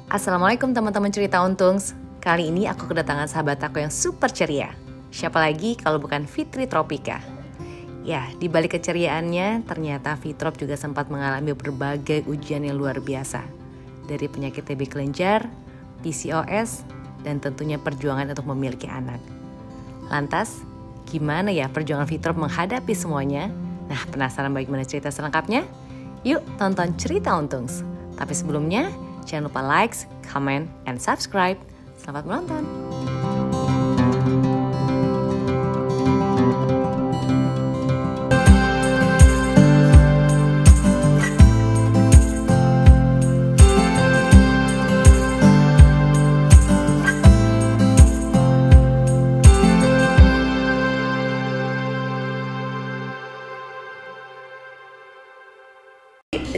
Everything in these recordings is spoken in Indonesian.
Assalamualaikum teman-teman cerita Untungs. Kali ini aku kedatangan sahabat aku yang super ceria. Siapa lagi kalau bukan Fitri Tropika. Ya, di balik keceriaannya, ternyata Fitrop juga sempat mengalami berbagai ujian yang luar biasa. Dari penyakit TB kelenjar, PCOS, dan tentunya perjuangan untuk memiliki anak. Lantas, gimana ya perjuangan Fitrop menghadapi semuanya? Nah, penasaran bagaimana cerita selengkapnya? Yuk tonton Cerita Untungs. Tapi sebelumnya, jangan lupa like, comment, and subscribe. Selamat menonton.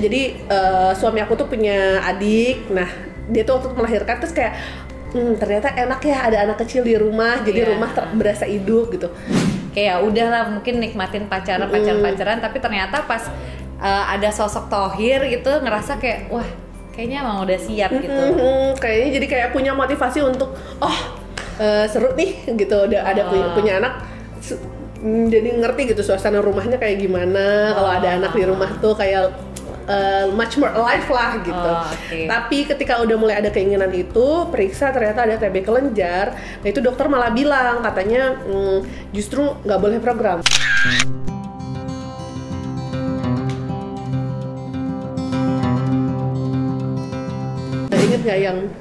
Jadi suami aku tuh punya adik. Nah, dia tuh waktu melahirkan terus kayak ternyata enak ya ada anak kecil di rumah. Jadi rumah berasa hidup gitu. Kayak udahlah mungkin nikmatin pacaran, tapi ternyata pas ada sosok Thohir gitu ngerasa kayak wah kayaknya emang udah siap gitu. Kayaknya jadi kayak punya motivasi untuk seru nih gitu. Udah ada punya anak. Jadi ngerti gitu suasana rumahnya kayak gimana. Kalau ada anak di rumah tuh kayak much more alive lah gitu. Okay. Tapi ketika udah mulai ada keinginan itu, periksa ternyata ada TB kelenjar. Nah itu dokter malah bilang katanya justru nggak boleh program. Ingat nggak yang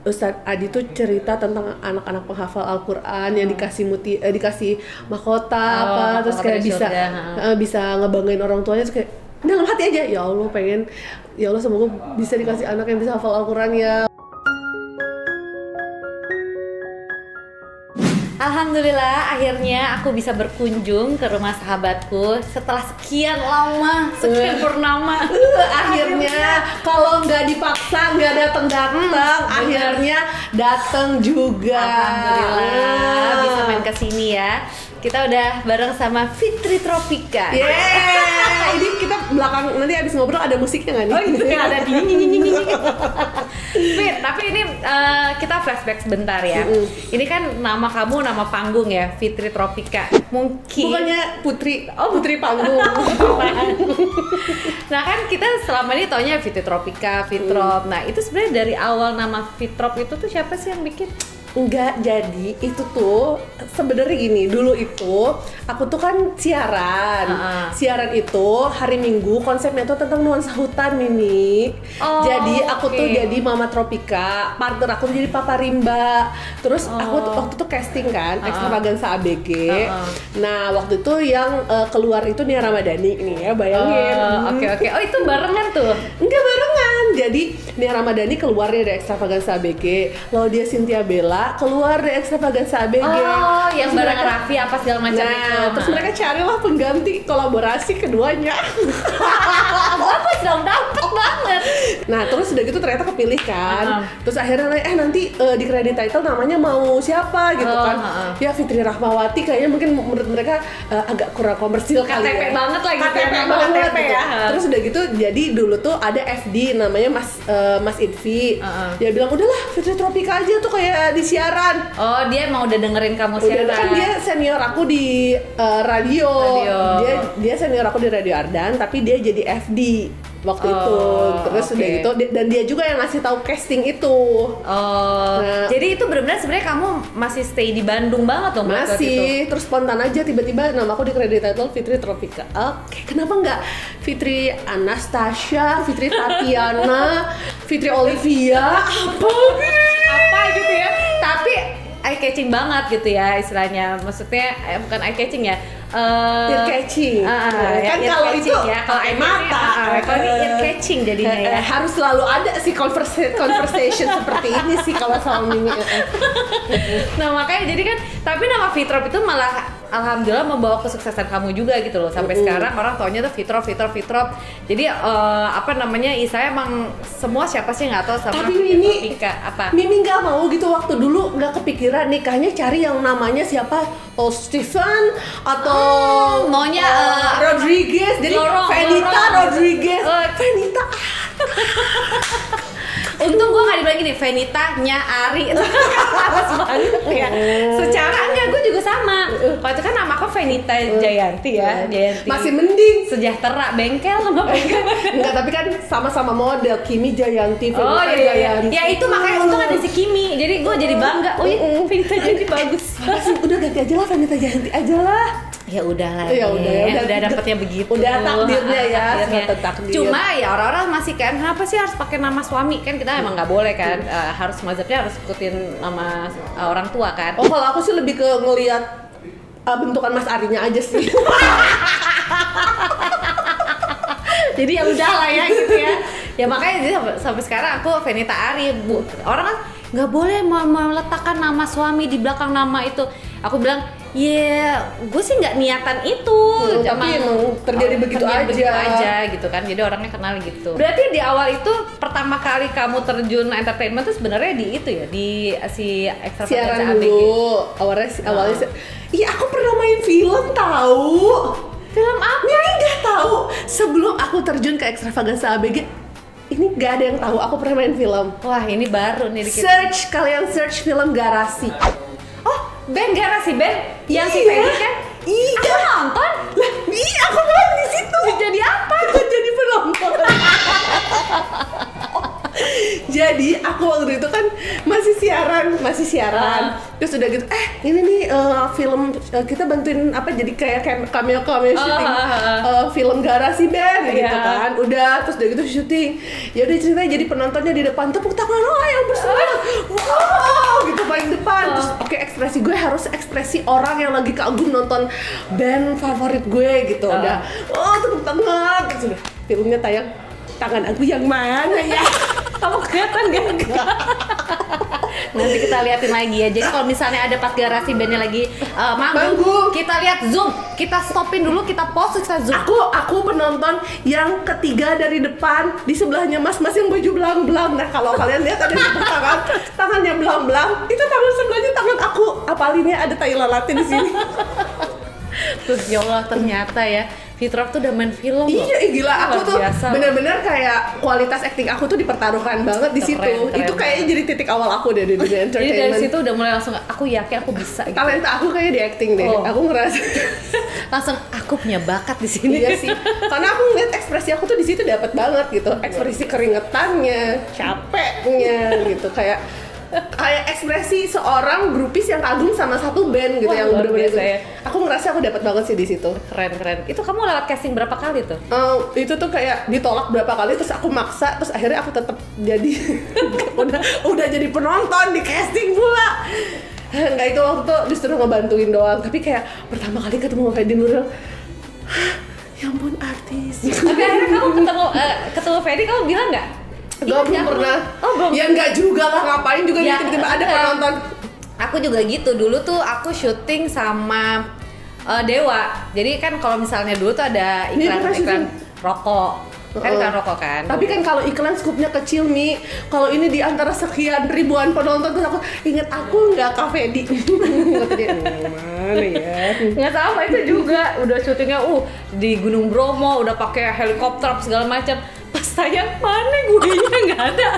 Ustadz Adi tuh cerita tentang anak-anak penghafal Al-Quran yang dikasih mahkota terus kayak bisa ngebanggain orang tuanya, terus kayak dalam hati aja, ya Allah pengen, ya Allah semoga bisa dikasih anak yang bisa hafal Al-Quran ya. Alhamdulillah akhirnya aku bisa berkunjung ke rumah sahabatku setelah sekian lama, sekian purnama. Akhirnya kalau nggak dipaksa nggak datang, akhirnya datang juga. Alhamdulillah bisa main kesini ya. Kita udah bareng sama Fitri Tropika. Ini kita belakang nanti abis ngobrol ada musiknya nggak nih? Oh itu kan ada Fit, tapi ini kita flashback sebentar ya. Ini kan nama kamu nama panggung ya, Fitri Tropika. Mungkin bukannya Putri, Putri Panggung. Nah kan kita selama ini taunya Fitri Tropika, Fitrop. Nah itu sebenarnya dari awal nama Fitrop itu tuh siapa sih yang bikin? Enggak, jadi itu tuh sebenarnya gini, dulu itu aku tuh kan siaran. Siaran itu hari Minggu konsepnya tuh tentang nuansa hutan, Mimi. Jadi aku tuh jadi Mama Tropika, partner aku jadi Papa Rimba. Terus aku waktu itu casting kan, Extravaganza ABG. Nah, waktu itu yang keluar itu Nia Ramadhani nih ya, bayangin. Oke. Oh, itu barengan tuh? Enggak barengan. Jadi Nia Ramadhani keluar dari Extravaganza ABG, lalu dia Cynthia Bella keluar dari Extravaganza ABG. Oh, yang bareng Raffi apa segala macam itu. Terus mereka carilah pengganti kolaborasi keduanya. Bagus dong, dapet banget. Nah, terus udah gitu ternyata kepilih kan. Terus akhirnya nanti di credit title namanya mau siapa gitu kan. Ya Fitri Rahmawati kayaknya mungkin menurut mereka agak kurang komersil kali ya. KTP banget lagi. KTP banget gitu. Ya. Terus udah gitu jadi dulu tuh ada FD namanya Mas Idvi. Dia bilang udahlah Fitri Tropika aja tuh kayak di siaran. Oh, dia mau udah dengerin kamu siaran. Kan dia senior aku di radio. Dia senior aku di Radio Ardan, tapi dia jadi FD waktu itu. Terus udah gitu dan dia juga yang ngasih tahu casting itu. Nah, jadi itu benar-benar sebenarnya kamu masih stay di Bandung banget dong? Masih, terus spontan aja tiba-tiba nama aku di credit title Fitri Tropika. Oke, kenapa enggak Fitri Anastasia, Fitri Tatiana, Fitri Olivia, apa gitu ya? Tapi eye catching banget gitu ya istilahnya. Maksudnya bukan eye catching ya. Ear catching. Kan kalau itu ya, kalau air mata. Kalau ini ear catching jadinya ya. Harus selalu ada sih conversation seperti ini sih kalau sama Mimi. Nah makanya jadi kan, tapi nama Fitrop itu malah alhamdulillah membawa kesuksesan kamu juga gitu loh. Sampai sekarang orang taunya tuh Fitrop. Jadi saya emang semua siapa sih nggak tahu sama Mimi. Apa? Mimi nggak mau gitu waktu dulu nggak kepikiran nikahnya cari yang namanya siapa? Stephen atau maunya Rodriguez. Jadi Venita Rodriguez. Venita. Untung gue gini, Venita-nya Ari itu males banget ya. Secara enggak, gue juga sama. Kalau itu kan nama aku Venita Jayanti ya, Jayanti. Masih mending. Sejahtera, bengkel sama bengkel. Enggak, tapi kan sama-sama model, Kimi Jayanti, Venita Oh iya, Jayanti. ya itu makanya untung ada si Kimi, jadi gue jadi bangga. Oh iya, Venita Jayanti bagus. Udah ganti aja lah, Venita Jayanti aja lah. Ya udahlah, ya udah dapetnya begitu. Udah takdirnya ya, takdir. Cuma ya orang-orang masih kan, kenapa sih harus pakai nama suami? Kan kita emang nggak boleh kan, harus mazhabnya harus ikutin nama orang tua kan. Oh kalau aku sih lebih ke ngelihat bentukan Mas Arinya aja sih. Jadi ya udahlah ya gitu ya. Ya makanya jadi sampai sekarang aku Venita Ari. Orang kan nggak boleh meletakkan nama suami di belakang nama itu. Aku bilang, ya, gue sih nggak niatan itu, tapi emang terjadi begitu aja gitu kan. Jadi orangnya kenal gitu. Berarti di awal itu pertama kali kamu terjun entertainment tuh sebenarnya di itu ya, di si Extravaganza ABG. Awalnya iya aku pernah main film tahu. Film apa? Ini nggak tahu. Sebelum aku terjun ke Extravaganza ABG, ini nggak ada yang tahu aku pernah main film. Wah ini baru nih dikit. Kalian search film Garasi. Band Garasi Band yang si Peggy kan? Iya. Aku nonton. Lah, iya aku main di situ. Jadi apa? Jadi penonton. Jadi aku waktu itu kan masih siaran. Terus udah gitu, ini nih film kita bantuin apa jadi kayak cameo syuting film Garasi Band gitu kan. Udah terus udah gitu syuting. Ya udah ceritanya jadi penontonnya di depan tepuk tangan yang bersemangat. Wow, gitu paling depan. Terus oke, ekspresi gue harus ekspresi orang yang lagi kagum nonton band favorit gue gitu. Udah tepuk tangan gitu. Filmnya tayang, tangan aku yang mana ya? Kamu kelihatan gak? Nanti kita liatin lagi ya. Jadi kalau misalnya ada pas Garasi Bandnya lagi manggung, kita lihat zoom, kita stopin dulu, kita pause, kita zoom. Aku penonton yang ketiga dari depan, di sebelahnya mas-mas yang baju belang-belang. Nah kalau kalian lihat ada tepuk tangan, tangannya belang-belang, itu tangan sebelahnya tangan aku. Apalinnya ada tai lalatnya di sini. Terus ya Allah, ternyata ya Fitrop tuh udah main film. Iya, gila, aku tuh bener-bener kayak kualitas acting aku tuh dipertaruhkan banget di situ. Itu kayaknya jadi titik awal aku deh di dunia entertainment. Jadi dari situ udah mulai langsung aku yakin aku bisa gitu. Talenta aku kayaknya di acting deh. Aku ngerasa langsung aku punya bakat di sini. Iya sih. Karena aku ngeliat ekspresi aku tuh di situ dapat banget gitu. Ekspresi keringetannya, capeknya gitu, kayak ekspresi seorang grupis yang kagum sama satu band gitu. Wah, yang bener-bener ya. Aku ngerasa aku dapat banget sih di situ. Keren. Itu kamu lewat casting berapa kali tuh? Itu tuh kayak ditolak berapa kali, terus aku maksa, terus akhirnya aku tetap jadi udah jadi penonton di casting pula. Enggak, itu waktu tuh justru ngebantuin doang. Tapi kayak pertama kali ketemu Fedi Nuril, ya ampun artis. Tapi akhirnya kamu ketemu Fedi, kamu bilang nggak? Belum pernah. Belum. Ya enggak juga lah, ngapain juga ya, tiba-tiba ada penonton. Aku juga gitu. Dulu tuh aku syuting sama Dewa. Jadi kan kalau misalnya dulu tuh ada iklan rokok. Kan iklan rokok kan. Tapi kan kalau iklan skupnya kecil, Mi. Kalau ini di antara sekian ribuan penonton, terus aku inget aku nggak Kak Fedi. Mana ya? Nggak sama itu juga. Udah syutingnya di Gunung Bromo, udah pakai helikopter segala macam. Pas tayang mana gue-nya nggak ada.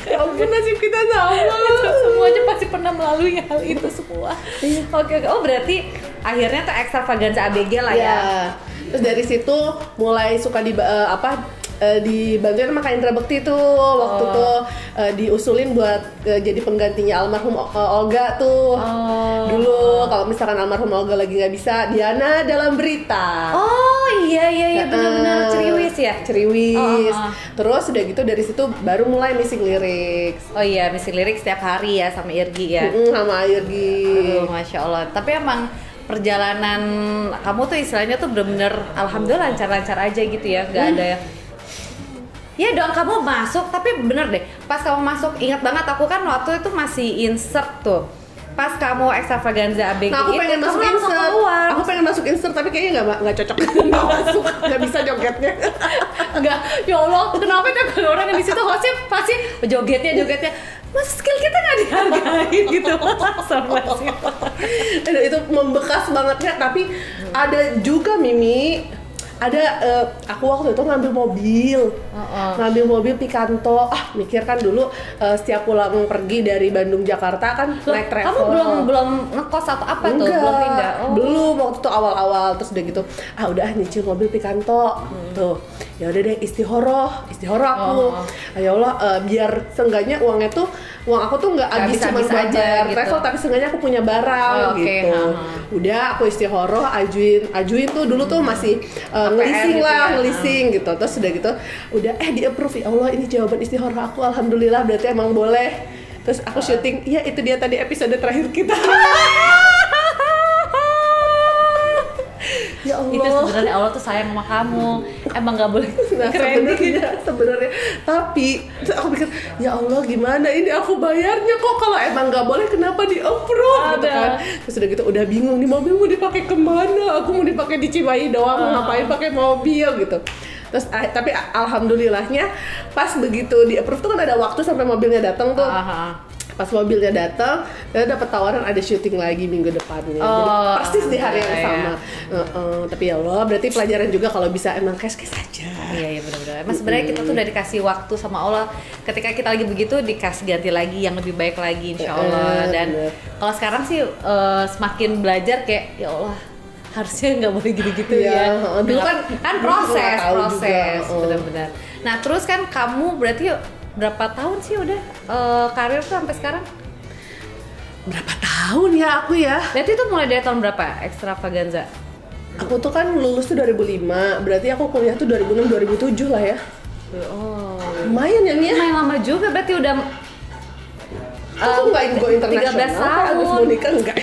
Ya ampun, nasib kita sama. Semuanya pasti pernah melalui hal itu semua. Oke. Oh berarti akhirnya tuh Extravaganza ABG lah ya. Terus dari situ mulai suka dibantuin sama Kak Indra Bekti tuh waktu tuh diusulin buat jadi penggantinya almarhum Olga tuh. Dulu kalau misalkan almarhum Olga lagi nggak bisa, Diana dalam berita. Iya benar-benar Ceriwis. Terus udah gitu dari situ baru mulai Missing Lyrics. Oh iya, Missing Lyrics setiap hari ya sama Irgi ya. Sama Irgi. Masya Allah. Tapi emang perjalanan kamu tuh istilahnya tuh bener-bener alhamdulillah lancar-lancar aja gitu ya, nggak ada ya. Ya dong, kamu masuk, tapi bener deh, pas kamu masuk, ingat banget aku kan waktu itu masih insert tuh. Pas kamu Extravaganza ABG nah, aku pengen masuk insert. Aku pengen masuk insert, tapi kayaknya nggak cocok. Nggak masuk, nggak bisa jogetnya. Nggak, ya Allah, kenapa tuh kalau orang yang di situ hostnya pasti jogetnya. Mas skill kita nggak dihargain gitu. Itu membekas banget ya, tapi ada juga Mimi ada aku waktu itu ngambil mobil Picanto. Mikir kan dulu setiap pulang pergi dari Bandung Jakarta kan naik travel. Kamu belum ngekos atau apa tuh? Belum pindah. Belum, waktu itu awal-awal. Terus udah gitu, udah nyicil mobil Picanto. Tuh, ya udah deh istihoroh aku. Ya Allah, biar seenggaknya uang aku tuh nggak habis cuma buat bayar travel, tapi seenggaknya aku punya barang gitu. Udah aku istihoroh, ajuin tuh dulu tuh masih ngelising gitu. Terus udah gitu, udah di approve. Ya Allah, ini jawaban istihoroh aku, alhamdulillah, berarti emang boleh. Terus aku syuting, iya itu dia tadi episode terakhir kita. Ya Allah. Itu sebenarnya Allah tuh sayang sama kamu. Emang nggak boleh sebenarnya. Tapi aku pikir, ya Allah gimana ini aku bayarnya kok, kalau emang nggak boleh kenapa di approve gitu kan. Terus udah gitu udah bingung nih mobil mau dipakai kemana. Aku mau dipakai di Cimahi doang, mau ngapain pakai mobil gitu. Terus tapi alhamdulillahnya pas begitu di approve tuh kan ada waktu sampai mobilnya datang tuh. Pas mobilnya datang, kita dapat tawaran ada syuting lagi minggu depannya. Jadi persis di hari yang sama. Tapi ya Allah, berarti pelajaran juga kalau bisa emang cash aja. Iya benar-benar. Mas sebenarnya kita tuh udah dikasih waktu sama Allah. Ketika kita lagi begitu dikasih ganti lagi yang lebih baik lagi, insya Allah. Dan kalau sekarang sih semakin belajar kayak ya Allah, harusnya nggak boleh gitu-gitu ya. Dulu kan proses, benar-benar. Nah terus kan kamu berarti berapa tahun sih udah karir tuh sampai sekarang? Berapa tahun ya aku ya? Berarti itu mulai dari tahun berapa Extravaganza? Aku tuh kan lulus tuh 2005, berarti aku kuliah tuh 2006-2007 lah ya. Lumayan ya Nia? Lumayan lama juga, berarti udah aku nggak go internasional, 13 tahun. Abis mau nikah enggak?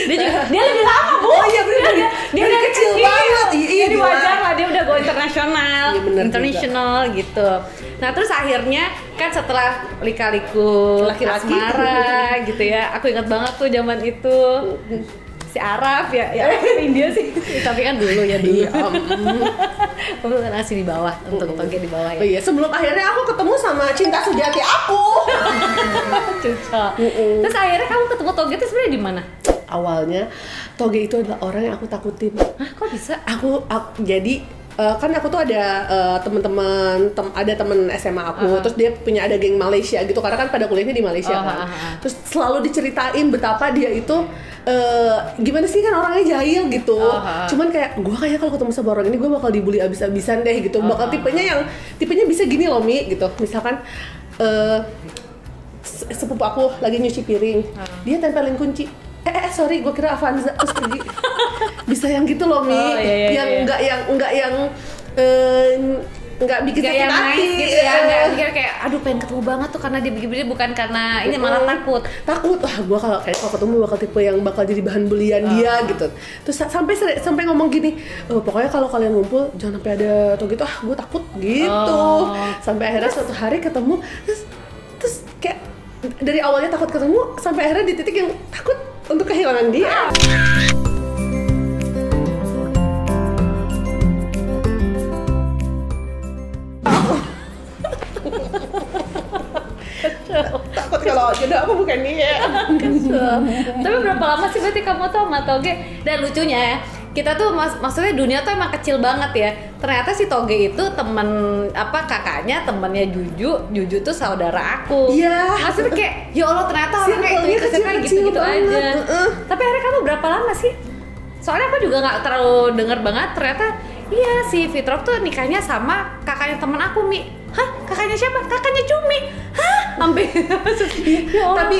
dia lebih lama bu. Oh iya benar. Dia dari kecil banget. Jadi wajar lah dia udah go internasional, international gitu. Nah terus akhirnya kan setelah lika-liku asmara gitu ya, aku ingat banget tuh zaman itu si Araf ya India sih, tapi kan dulu ya dulu. Aku kan asli di bawah, untuk toge di bawah ya. Oh iya, sebelum akhirnya aku ketemu sama cinta sejati aku. Terus akhirnya kamu ketemu toge itu sebenarnya di mana? Awalnya toge itu adalah orang yang aku takutin. Hah, kok bisa? Aku jadi kan aku tuh ada ada temen SMA aku, terus dia punya ada geng Malaysia gitu, karena kan pada kuliahnya di Malaysia kan. Terus selalu diceritain betapa dia itu gimana sih, kan orangnya jahil gitu. Cuman kayak gue kayak kalau ketemu sama orang ini gue bakal dibully abis-abisan deh gitu. Bakal tipenya bisa gini loh Mi gitu. Misalkan sepupu aku lagi nyuci piring, dia tempelin kunci. Sorry, gue kira Avanza, terus pergi. Bisa yang gitu loh Mi, yang nggak bikin sakit hati gitu ya, nggak mikir kayak aduh pengen ketemu banget tuh karena dia begini, bukan karena ini malah takut. Gue kalau ketemu bakal tipe yang bakal jadi bahan bulian dia gitu. Terus sampai ngomong gini, pokoknya kalau kalian ngumpul jangan sampai ada atau gitu, gue takut gitu. Sampai akhirnya suatu hari ketemu, terus kayak dari awalnya takut ketemu sampai akhirnya di titik yang takut untuk kehilangan dia. Takut kalau jodoh apa bukan dia. Tapi berapa lama sih berarti kamu tuh sama Toge? Dan lucunya ya, kita tuh maksudnya dunia tuh emang kecil banget ya. Ternyata si Toge itu kakaknya temannya Juju tuh saudara aku. Iya. Maksudnya kayak ya Allah ternyata orangnya itu kayak gitu aja. Tapi akhirnya kamu berapa lama sih? Soalnya aku juga nggak terlalu dengar banget, ternyata iya si Fitrop tuh nikahnya sama kakaknya teman aku Mi. Hah? Kakaknya siapa? Kakaknya Cumi. Hah? Sampai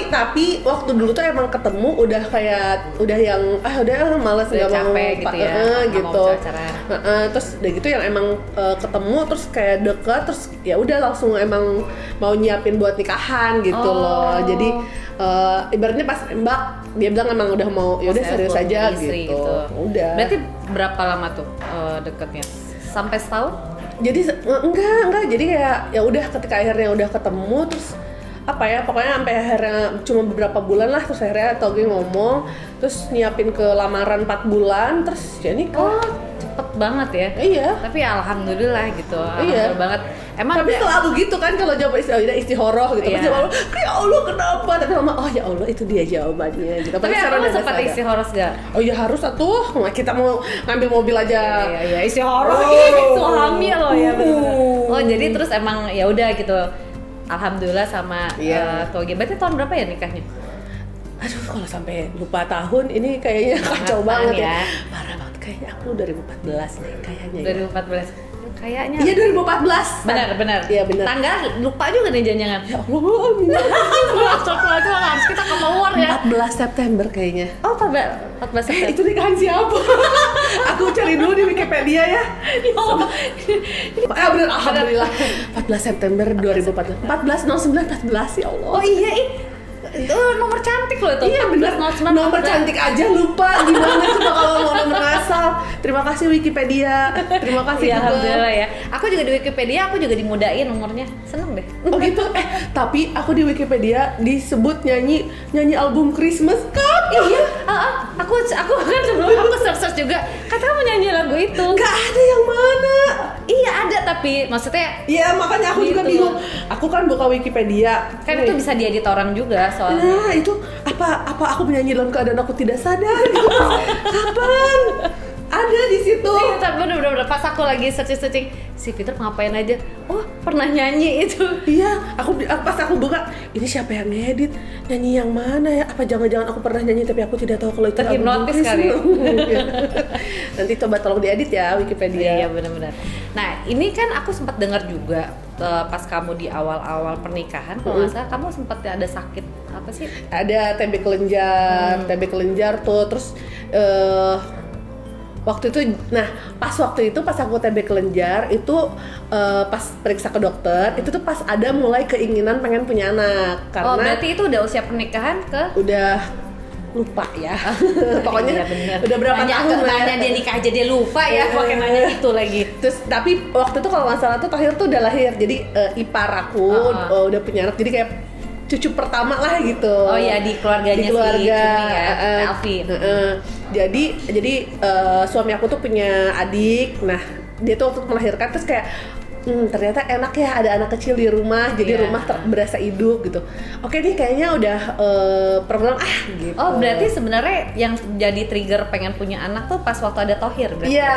tapi waktu dulu tuh emang ketemu udah yang udah malas nggak mau gitu ya, gitu. Terus udah gitu yang emang ketemu terus kayak deket, terus ya udah langsung emang mau nyiapin buat nikahan gitu loh. Jadi ibaratnya pas Mbak dia bilang emang udah mau ya udah serius aja gitu. Udah. Berarti berapa lama tuh deketnya? Sampai setahun? Jadi enggak, jadi kayak ya udah ketika akhirnya udah ketemu terus pokoknya sampai akhirnya cuma beberapa bulan lah, terus akhirnya Toge ngomong, terus nyiapin ke lamaran 4 bulan, terus ya nikah. Cepet banget ya. Iya. Tapi alhamdulillah gitu. Iya. Alhamdulillah banget. Emang tapi selalu gitu kan kalau jawab istihoroh gitu. Iya. Pasti jawab, ya Allah kenapa? Tapi lama, oh ya Allah itu dia jawabannya. Gitu. Tapi aku sempat istihoroh gak? Oh iya harus atuh. Kita mau ngambil mobil aja. Iya istihoroh. Itu hamil loh ya. Oh jadi terus emang ya udah gitu. Alhamdulillah sama keluarga. Berarti tahun berapa ya nikahnya? Aduh kalau sampai lupa tahun ini kayaknya kacau banget ya. Parah banget kayaknya aku 2014 nih kayaknya. 2014. Kayaknya. Iya 2014. Benar. Iya benar. Tanggal lupa juga nih jangan-jangan. Ya Allah, amin. Astagfirullahaladzim, harus kita ke mawar ya. 14 September kayaknya. Oh 14 September. Itu nikahan siapa? Aku cari dulu di Wikipedia ya. Benar alhamdulillah. 14 September 2014. 14 09 14 ya Allah. Oh iya nomor cantik loh itu. Iya benar. Nomor cantik aja lupa gimana coba kalau mau nomor asal. Terima kasih Wikipedia. Terima kasih ya, alhamdulillah ya. Aku juga di Wikipedia aku juga dimudain nomornya. Seneng deh. Oh gitu. Tapi aku di Wikipedia disebut nyanyi album Christmas kan? Iya. Aku kan sebelum aku search juga. Kata kamu nyanyi lagu itu. Gak ada yang mana. Iya ada tapi maksudnya. Iya makanya aku juga bingung. Aku kan buka Wikipedia. Kan itu bisa diedit orang juga soalnya. Nah itu apa aku menyanyi dalam keadaan aku tidak sadar gitu. Kapan? Ada di situ. Iya, bener-bener pas aku lagi searching si Fitri ngapain aja. Oh, pernah nyanyi itu. Iya, pas aku buka, ini siapa yang ngedit? Nyanyi yang mana ya? Apa jangan-jangan aku pernah nyanyi tapi aku tidak tahu kalau itu terhipnotis kali. Nanti coba tolong diedit ya Wikipedia. Iya, benar-benar. Nah, ini kan aku sempat dengar juga pas kamu di awal-awal pernikahan, kalau nggak salah kamu sempat ada sakit apa sih? Ada TB kelenjar tuh, terus waktu itu, pas aku TB kelenjar itu pas periksa ke dokter itu tuh pas ada mulai keinginan pengen punya anak karena. Oh berarti itu udah usia pernikahan udah lupa ya. Pokoknya iya, udah berapa tahun lah. Nanya dia nikah aja dia lupa ya, pakai nanya itu lagi. Terus tapi waktu itu kalau nggak salah tuh Thohir tuh udah lahir, jadi ipar aku udah punya anak, jadi kayak cucu pertama lah gitu. Oh ya di keluarganya si Cumi ya, Alfi. Jadi suami aku tuh punya adik. Nah dia tuh waktu melahirkan terus kayak ternyata enak ya ada anak kecil di rumah, jadi rumah berasa hidup gitu. Oke nih kayaknya udah program gitu. Oh berarti sebenarnya yang jadi trigger pengen punya anak tuh pas waktu ada Thohir berarti. Iya.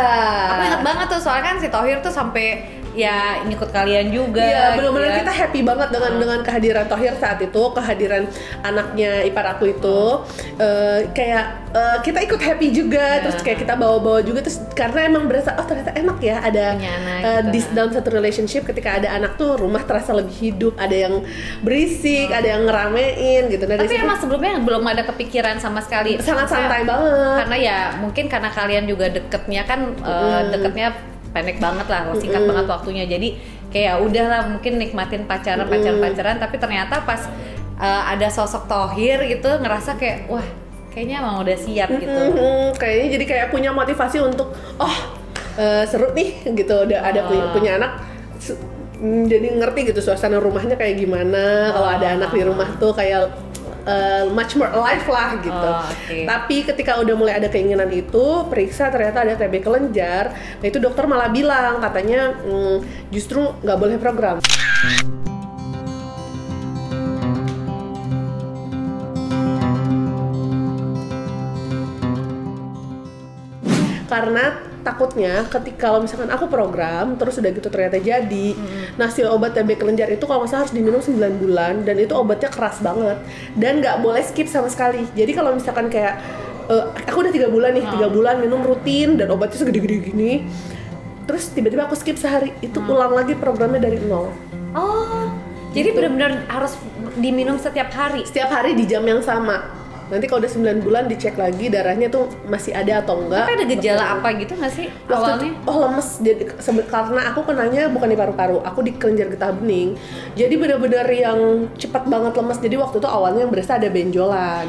Aku ingat banget tuh soalnya kan si Thohir tuh sampai ya ngikut kalian juga. Iya benar-benar kita happy banget dengan kehadiran Thohir saat itu, kehadiran anaknya ipar aku itu kayak kita ikut happy juga, terus kayak kita bawa-bawa juga terus karena emang berasa ternyata enak ya ada gitu. Dalam satu relationship ketika ada anak tuh rumah terasa lebih hidup, ada yang berisik, ada yang ngeramein gitu. Tapi emang sebelumnya belum ada kepikiran sama sekali. Sangat santai banget. Karena ya mungkin karena kalian juga deketnya kan deketnya pendek banget lah, singkat banget waktunya. Jadi kayak udahlah mungkin nikmatin pacaran, tapi ternyata pas ada sosok Thohir gitu ngerasa kayak wah kayaknya emang udah siap gitu. Kayaknya jadi kayak punya motivasi untuk seru nih gitu, udah ada punya anak. Jadi ngerti gitu suasana rumahnya kayak gimana, kalau ada anak di rumah tuh kayak much more alive lah gitu. Tapi ketika udah mulai ada keinginan itu, periksa ternyata ada TB kelenjar. Nah itu dokter malah bilang katanya justru nggak boleh program. Karena takutnya ketika kalau misalkan aku program terus udah gitu ternyata jadi nah si obat TB kelenjar itu kalau misalnya harus diminum 9 bulan dan itu obatnya keras banget dan nggak boleh skip sama sekali. Jadi kalau misalkan kayak aku udah 3 bulan nih 3 bulan minum rutin dan obatnya segede-gede gini terus tiba-tiba aku skip sehari itu ulang lagi programnya dari nol. Jadi benar-benar harus diminum setiap hari di jam yang sama. Nanti kalau udah 9 bulan dicek lagi darahnya tuh masih ada atau enggak. Tapi ada gejala apa gitu nggak sih awalnya? Lemes. Jadi karena aku kenanya bukan di paru-paru, aku di kelenjar getah bening. Jadi benar-benar yang cepat banget lemes. Jadi waktu itu awalnya yang berasa ada benjolan.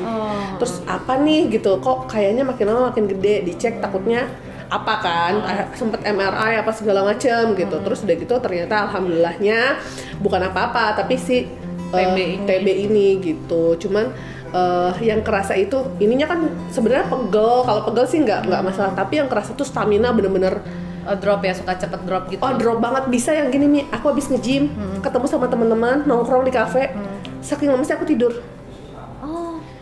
Terus apa nih gitu? Kok kayaknya makin lama makin gede. Dicek takutnya apa kan? Sempet MRI apa segala macam gitu. Terus udah gitu ternyata alhamdulillahnya bukan apa-apa, tapi si TB ini gitu. Cuman yang kerasa itu ininya kan sebenarnya pegel. Kalau pegel sih nggak masalah, tapi yang kerasa tuh stamina bener-bener drop ya, suka cepet drop gitu. Oh drop banget, bisa yang gini nih, aku habis nge-gym, ketemu sama teman-teman, nongkrong di kafe, saking lemesnya aku tidur.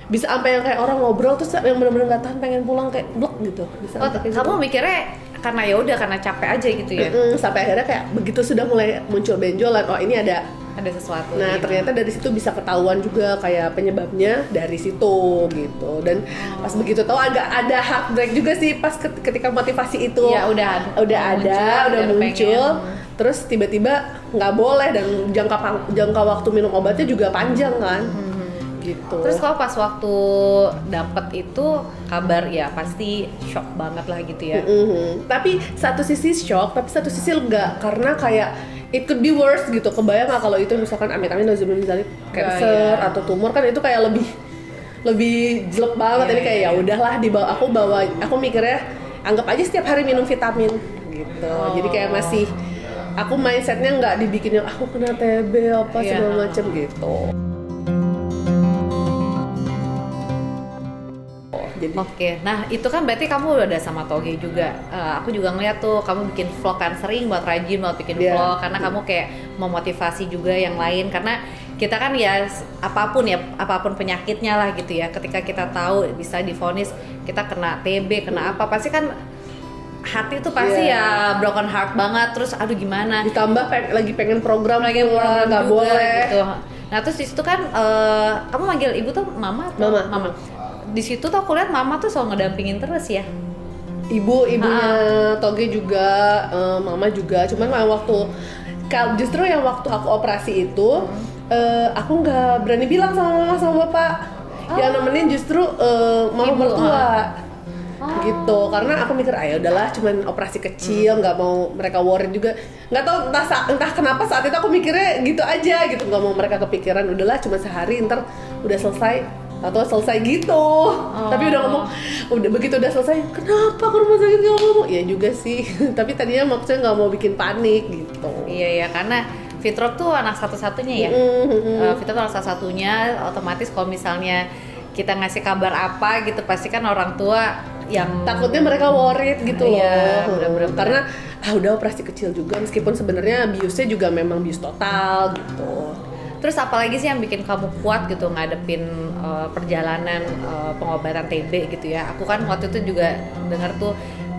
Bisa sampai yang kayak orang ngobrol terus yang benar-benar nggak tahan pengen pulang kayak blok gitu. Bisa kamu mikirnya karena ya udah karena capek aja gitu ya? Sampai akhirnya kayak begitu sudah mulai muncul benjolan, oh ini ada sesuatu. Nah ternyata dari situ bisa ketahuan juga kayak penyebabnya dari situ gitu. Dan pas begitu tahu agak ada heartbreak juga sih pas ketika motivasi itu. Ya udah muncul. Terus tiba-tiba nggak boleh dan jangka waktu minum obatnya juga panjang kan. Gitu. Terus kalau pas waktu dapet itu kabar ya pasti shock banget lah gitu ya. Tapi satu sisi shock, tapi satu sisi lega karena kayak it could be worse gitu. Kebayang nggak kalau itu misalkan amit-amit misalnya cancer atau tumor kan itu kayak lebih jelek banget. Ini kayak ya udahlah aku mikirnya anggap aja setiap hari minum vitamin gitu. Jadi kayak masih aku mindsetnya nggak dibikin yang aku kena TB apa segala macem gitu. Oke, nah itu kan berarti kamu udah ada sama Toge juga. Aku juga ngeliat tuh kamu bikin vlog kan, sering buat rajin buat bikin vlog karena kamu kayak memotivasi juga yang lain. Karena kita kan ya apapun penyakitnya lah gitu ya. Ketika kita tahu bisa divonis kita kena TB, kena apa, pasti kan hati tuh pasti ya broken heart banget. Terus aduh gimana? Ditambah lagi pengen program nggak boleh gitu. Nah terus di situ kan kamu manggil ibu tuh mama atau mama. Di situ tuh aku lihat mama tuh selalu ngedampingin terus ya. Ibunya Toge juga, mama juga. Cuman justru yang waktu aku operasi itu, aku nggak berani bilang sama mama sama bapak. Yang nemenin justru mama mertua. Gitu, karena aku mikir udahlah cuman operasi kecil, nggak mau mereka worried juga. Nggak tahu entah kenapa saat itu aku mikirnya gitu aja gitu, nggak mau mereka kepikiran. Udahlah cuma sehari, ntar udah selesai atau selesai gitu. Tapi begitu udah selesai, kenapa ke rumah sakit nggak ngomong? Ya juga sih. Tapi tadinya maksudnya nggak mau bikin panik gitu. Iya karena Fitrop tuh anak satu-satunya ya. Fitrop tuh anak satu-satunya, otomatis kalau misalnya kita ngasih kabar apa gitu pasti kan orang tua yang takutnya mereka worried gitu loh. Bener-bener. Karena udah operasi kecil juga, meskipun sebenarnya biusnya juga memang bius total gitu. Terus apalagi sih yang bikin kamu kuat gitu ngadepin perjalanan pengobatan TB gitu ya? Aku kan waktu itu juga dengar tuh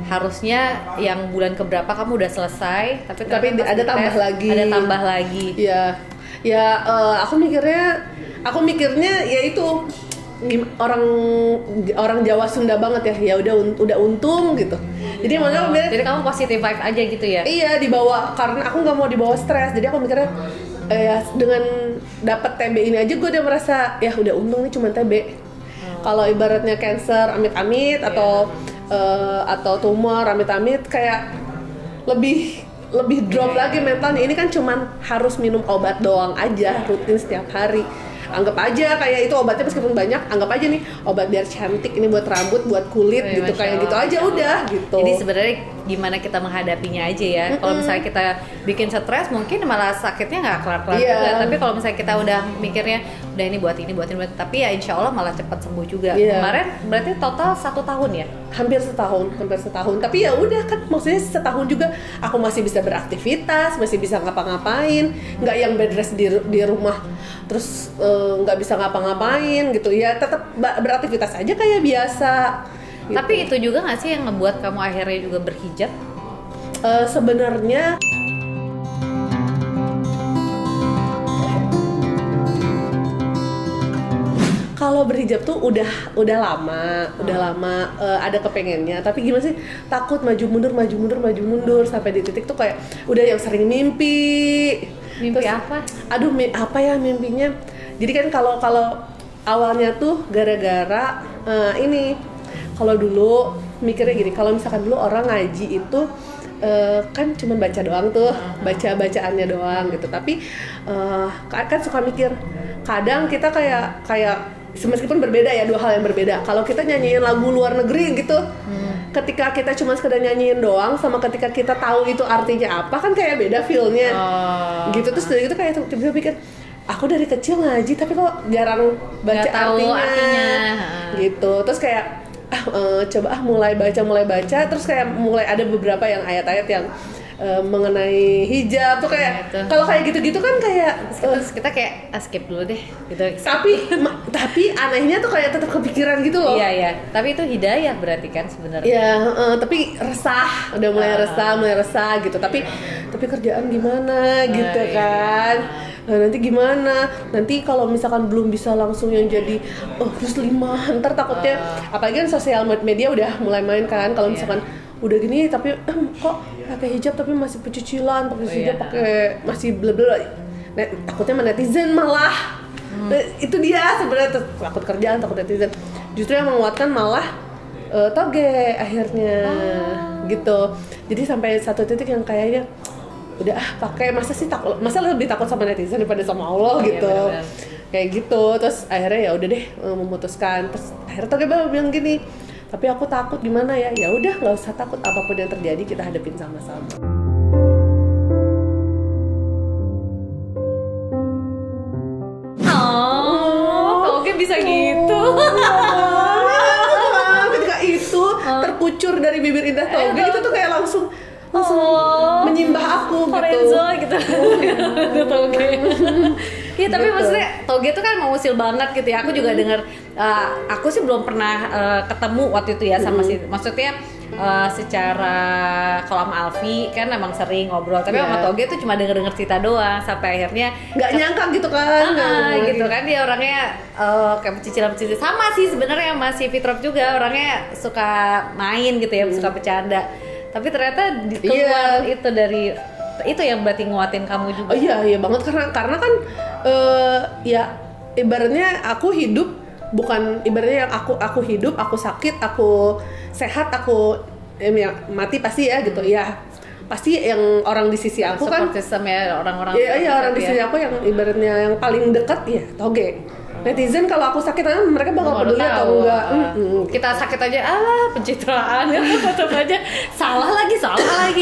harusnya yang bulan keberapa kamu udah selesai, tapi ada tambah lagi. Ada tambah lagi. Ya, aku mikirnya ya itu orang Jawa Sunda banget ya udah untung gitu. Jadi jadi kamu positive vibe aja gitu ya? Iya, dibawa karena aku nggak mau dibawa stres. Jadi aku mikirnya dengan dapat TB ini aja gue udah merasa ya udah untung nih cuma TB. Kalau ibaratnya cancer amit-amit atau tumor amit-amit kayak lebih drop lagi mentalnya. Ini kan cuman harus minum obat doang aja rutin setiap hari. Anggap aja kayak itu obatnya meskipun banyak, anggap aja nih obat biar cantik, ini buat rambut, buat kulit gitu, kayak gitu aja udah gitu. Jadi sebenarnya gimana kita menghadapinya aja ya. Kalau misalnya kita bikin stres mungkin malah sakitnya nggak kelar-kelar juga. Tapi kalau misalnya kita udah mikirnya udah ini buat ini, tapi ya insya Allah malah cepat sembuh juga. Kemarin berarti total 1 tahun ya? Hampir setahun. Tapi ya udah kan, maksudnya setahun juga aku masih bisa beraktivitas, masih bisa ngapa-ngapain, nggak yang bed rest di rumah terus nggak bisa ngapa-ngapain gitu ya, tetap beraktivitas aja kayak biasa gitu. Tapi itu juga nggak sih yang ngebuat kamu akhirnya juga berhijab? Sebenarnya kalau berhijab tuh udah lama ada kepengennya, tapi gimana sih, takut maju mundur sampai di titik tuh kayak udah yang sering mimpi. Terus, apa? Aduh, apa ya mimpinya? Jadi kan kalau awalnya tuh gara-gara ini, kalau dulu mikirnya gini, kalau misalkan dulu orang ngaji itu kan cuma baca doang tuh, bacaannya doang gitu. Tapi kan suka mikir, kadang kita kayak meskipun berbeda ya, dua hal yang berbeda. Kalau kita nyanyiin lagu luar negeri gitu, ketika kita cuma sekedar nyanyiin doang sama ketika kita tahu itu artinya apa, kan kayak beda feel-nya. Gitu. Terus dari itu kayak tiba-tiba pikir, aku dari kecil ngaji tapi kok jarang baca artinya. Gitu. Terus kayak coba mulai baca, terus kayak mulai ada beberapa yang ayat-ayat yang mengenai hijab tuh kayak kalau kayak gitu-gitu kan kayak terus kita kayak skip dulu deh gitu. Tapi anehnya tuh kayak tetap kepikiran gitu loh. Iya. Tapi itu hidayah berarti kan sebenarnya. Iya, tapi resah, udah mulai resah gitu. Tapi kerjaan gimana gitu kan. Nah, nanti gimana? Nanti kalau misalkan belum bisa langsung yang jadi muslimah, ntar takutnya apalagi kan sosial media udah mulai main kan. Kalau misalkan udah gini tapi kok pakai hijab tapi masih pecicilan, pakai hijab pakai masih bla bla. Takutnya netizen malah. Itu dia sebenarnya takut kerjaan, takut netizen. Justru yang menguatkan malah toge akhirnya gitu. Jadi sampai satu titik yang kayaknya udah pakai, masa lebih takut sama netizen daripada sama Allah gitu. Kayak gitu. Terus akhirnya ya udah deh memutuskan. Terus akhirnya toge bilang gini, tapi aku takut gimana ya? Ya udah nggak usah takut, apapun yang terjadi kita hadapin sama-sama. Toge bisa gitu. Ketika itu terkucur dari bibir Indah Toge itu tuh kayak langsung menyimbah aku gitu. Toge. Iya tapi maksudnya toge itu kan mengusil banget gitu ya. Aku juga dengar, aku sih belum pernah ketemu waktu itu ya sama si, maksudnya secara kalau sama Alfi kan emang sering ngobrol, tapi sama toge itu cuma denger cerita doang sampai akhirnya nggak nyangka gitu kan. Gitu kan dia orangnya kayak pecicilan sama sih sebenarnya, masih Fitrop juga orangnya suka main gitu ya, suka bercanda. Tapi ternyata keluar itu dari itu yang berarti nguatin kamu juga. Iya banget karena kan ya ibaratnya aku hidup bukan ibaratnya yang aku hidup, aku sakit, aku sehat, aku ya, mati pasti ya gitu ya. Pasti yang orang di sisi aku support kan system ya, orang-orang. Iya orang di sisi aku yang ibaratnya yang paling dekat ya toge. Netizen kalau aku sakit mereka bakal peduli atau enggak. Kita sakit aja pencitraan ya, tetap aja salah lagi